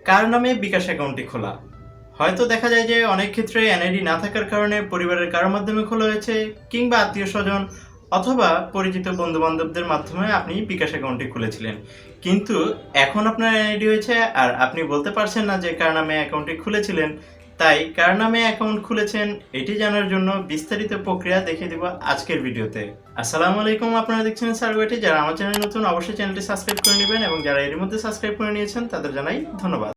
কার নামে বিকাশ অ্যাকাউন্টটি খোলা? হয়তো দেখা যায় যে অনেক ক্ষেত্রে এনআইডি না থাকার কারণে পরিবারের কারোর মাধ্যমে খোলা হয়েছে, কিংবা আত্মীয়স্বজন অথবা পরিচিত বন্ধু-বান্ধবদের মাধ্যমে আপনি বিকাশ অ্যাকাউন্টটি খুলেছিলেন। কিন্তু এখন আপনার এনআইডি হয়েছে আর আপনি বলতে পারছেন না যে কার নামে অ্যাকাউন্টটি খুলেছিলেন। তাই কার নামে অ্যাকাউন্ট খুলেছেন এটি জানার জন্য বিস্তারিত প্রক্রিয়া দেখিয়ে দিব আজকের ভিডিওতে। আসসালামু আলাইকুম, আপনারা দেখছেন সার্ভেটি। যারা আমার চ্যানেলে নতুন অবশ্যই চ্যানেলটি সাবস্ক্রাইব করে নেবেন এবং যারা এর মধ্যে সাবস্ক্রাইব করে নিয়েছেন তাদের জানাই ধন্যবাদ।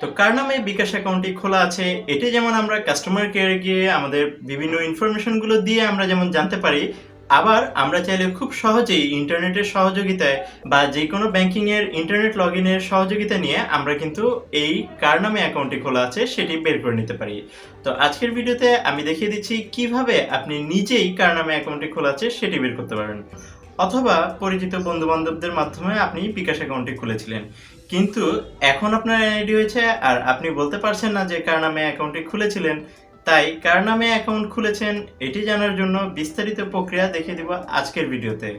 তো কার নামে বিকাশ অ্যাকাউন্টটি খোলা আছে এটি যেমন আমরা কাস্টমার কেয়ারে গিয়ে আমাদের বিভিন্ন ইনফরমেশনগুলো দিয়ে আমরা যেমন জানতে পারি, আবার আমরা চাইলে খুব সহজেই ইন্টারনেটের সহযোগিতায় বা যে কোনো ব্যাংকিংয়ের ইন্টারনেট লগ ইনের সহযোগিতা নিয়ে আমরা কিন্তু এই কার নামে অ্যাকাউন্টটি খোলা আছে সেটি বের করে নিতে পারি। তো আজকের ভিডিওতে আমি দেখিয়ে দিচ্ছি কিভাবে আপনি নিজেই কার নামে অ্যাকাউন্টটি খোলা আছে সেটি বের করতে পারেন, অথবা পরিচিত বন্ধু-বান্ধবদের মাধ্যমে আপনি বিকাশ অ্যাকাউন্টটি খুলেছিলেন। কিন্তু এখন আপনার এনআইডি হয়েছে আর আপনি বলতে পারছেন না যে কার নামে অ্যাকাউন্টটি খুলেছিলেন। তাই কার নামে অ্যাকাউন্ট খুলেছেন এটি জানার জন্য বিস্তারিত প্রক্রিয়া দেখিয়ে দিব আজকের ভিডিওতে।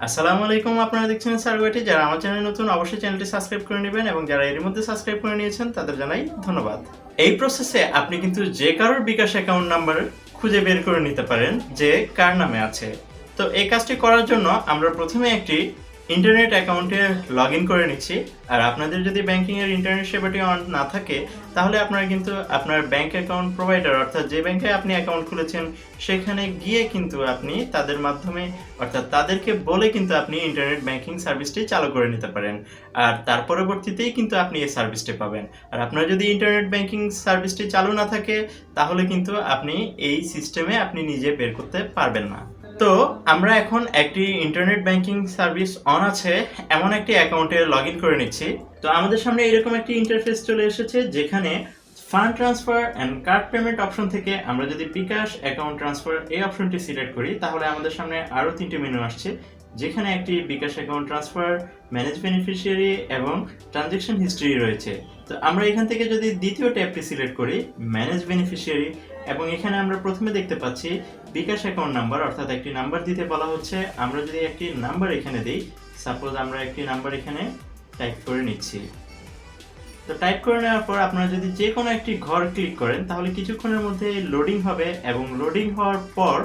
আসসালামু আলাইকুম, আপনারা দেখছেন সার্ভেটি। যারা আমার চ্যানেলে নতুন অবশ্যই চ্যানেলটি সাবস্ক্রাইব করে নেবেন এবং যারা এর মধ্যে সাবস্ক্রাইব করে নিয়েছেন তাদের জানাই ধন্যবাদ। এই প্রসেসে আপনি কিন্তু যে কারোর বিকাশ অ্যাকাউন্ট নাম্বার খুঁজে বের করে নিতে পারেন যে কার নামে আছে। তো এই কাজটি করার জন্য আমরা প্রথমে একটি ইন্টারনেট অ্যাকাউন্টে লগ ইন করে নিচ্ছি। আর আপনাদের যদি ব্যাংকিংয়ের ইন্টারনেট সেবাটি অন না থাকে তাহলে আপনারা কিন্তু আপনার ব্যাংক অ্যাকাউন্ট প্রোভাইডার অর্থাৎ যে ব্যাংকে আপনি অ্যাকাউন্ট খুলেছেন সেখানে গিয়ে কিন্তু আপনি তাদের মাধ্যমে অর্থাৎ তাদেরকে বলে কিন্তু আপনি ইন্টারনেট ব্যাংকিং সার্ভিসটি চালু করে নিতে পারেন। আর তার পরবর্তীতেই কিন্তু আপনি এই সার্ভিসটি পাবেন। আর আপনার যদি ইন্টারনেট ব্যাংকিং সার্ভিসটি চালু না থাকে তাহলে কিন্তু আপনি এই সিস্টেমে আপনি নিজে বের করতে পারবেন না। তো আমরা এখন একটি ইন্টারনেট ব্যাংকিং সার্ভিস অন আছে এমন একটি অ্যাকাউন্টে লগ ইন করে নিচ্ছি। তো আমাদের সামনে এরকম একটি ইন্টারফেস চলে এসেছে যেখানে fund transfer and card payment option থেকে আমরা যদি বিকাশ অ্যাকাউন্ট ট্রান্সফার এই অপশনটি সিলেক্ট করি তাহলে আমাদের সামনে আরও তিনটি মেনু আসছে, যেখানে একটি বিকাশ অ্যাকাউন্ট ট্রান্সফার, ম্যানেজ বেনিফিশিয়ারি এবং ট্রানজ্যাকশন হিস্ট্রি রয়েছে। তো আমরা এখান থেকে যদি দ্বিতীয় ট্যাবটি সিলেক্ট করি ম্যানেজ বেনিফিশিয়ারি, এবং এখানে আমরা প্রথমে দেখতে পাচ্ছি বিকাশ অ্যাকাউন্ট নাম্বার অর্থাৎ একটি নাম্বার দিতে বলা হচ্ছে। আমরা যদি একটি নাম্বার এখানে দিই, সাপোজ আমরা একটি নাম্বার এখানে টাইপ করে নিচ্ছি। তো টাইপ করে নেওয়ার পর আপনারা যদি যে কোনো একটি ঘর ক্লিক করেন তাহলে কিছুক্ষণের মধ্যে লোডিং হবে এবং লোডিং হওয়ার পর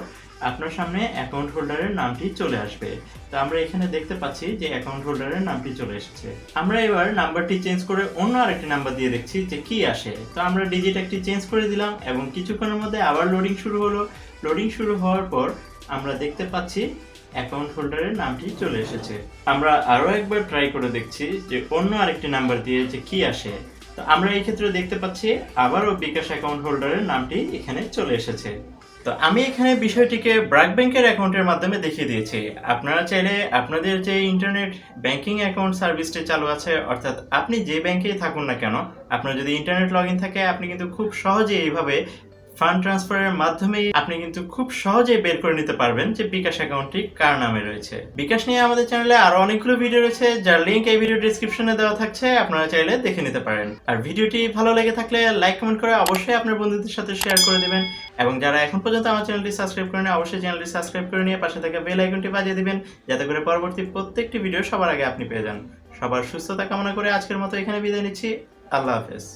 আপনার সামনে অ্যাকাউন্ট হোল্ডারের নামটি চলে আসবে। তো আমরা এখানে দেখতে পাচ্ছি যে অ্যাকাউন্ট হোল্ডারের নামটি চলে এসেছে। আমরা এবার নাম্বারটি চেঞ্জ করে অন্য আরেকটি নাম্বার দিয়ে দেখছি যে কি আসে। তো আমরা ডিজিট একটি চেঞ্জ করে দিলাম এবং কিছুক্ষণের মধ্যে আবার লোডিং শুরু হলো। লোডিং শুরু হওয়ার পর আমরা দেখতে পাচ্ছি অ্যাকাউন্ট হোল্ডারের নামটি চলে এসেছে। আমরা আরও একবার ট্রাই করে দেখছি যে অন্য আরেকটি নাম্বার দিয়ে যে কি আসে। তো আমরা এই ক্ষেত্রে দেখতে পাচ্ছি আবারও বিকাশ অ্যাকাউন্ট হোল্ডারের নামটি এখানে চলে এসেছে। তো আমি এখানে বিষয়টিকে ব্র্যাক ব্যাংকের অ্যাকাউন্টের মাধ্যমে দেখিয়ে দিয়েছি। আপনারা চাইলে আপনাদের যে ইন্টারনেট ব্যাংকিং অ্যাকাউন্ট সার্ভিসটি চালু আছে অর্থাৎ আপনি যে ব্যাংকেই থাকুন না কেন, আপনার যদি ইন্টারনেট লগ ইন থাকে আপনি কিন্তু খুব সহজেই এইভাবে ফান্ড ট্রান্সফারের মাধ্যমেই আপনি কিন্তু খুব সহজেই বের করে নিতে পারবেন যে বিকাশ অ্যাকাউন্টটি কার নামে রয়েছে। বিকাশ নিয়ে আমাদের চ্যানেলে আরো অনেকগুলো ভিডিও রয়েছে যার লিংক এই ভিডিও ডেসক্রিপশনে দেওয়া থাকছে, আপনারা চাইলে দেখে নিতে পারেন। আর ভিডিওটি ভালো লেগে থাকলে লাইক কমেন্ট করে অবশ্যই আপনার বন্ধুদের সাথে শেয়ার করে দিবেন এবং যারা এখন পর্যন্ত আমার চ্যানেলটি সাবস্ক্রাইব করেন অবশ্যই চ্যানেলটি সাবস্ক্রাইব করে নিয়ে পাশে থাকা বেল আইকনটি বাজিয়ে দিবেন যাতে করে পরবর্তী প্রত্যেকটি ভিডিও সবার আগে আপনি পেয়ে যান। সবার সুস্থতা কামনা করে আজকের মতো এখানে বিদায় নিচ্ছি। আল্লাহ হাফেজ।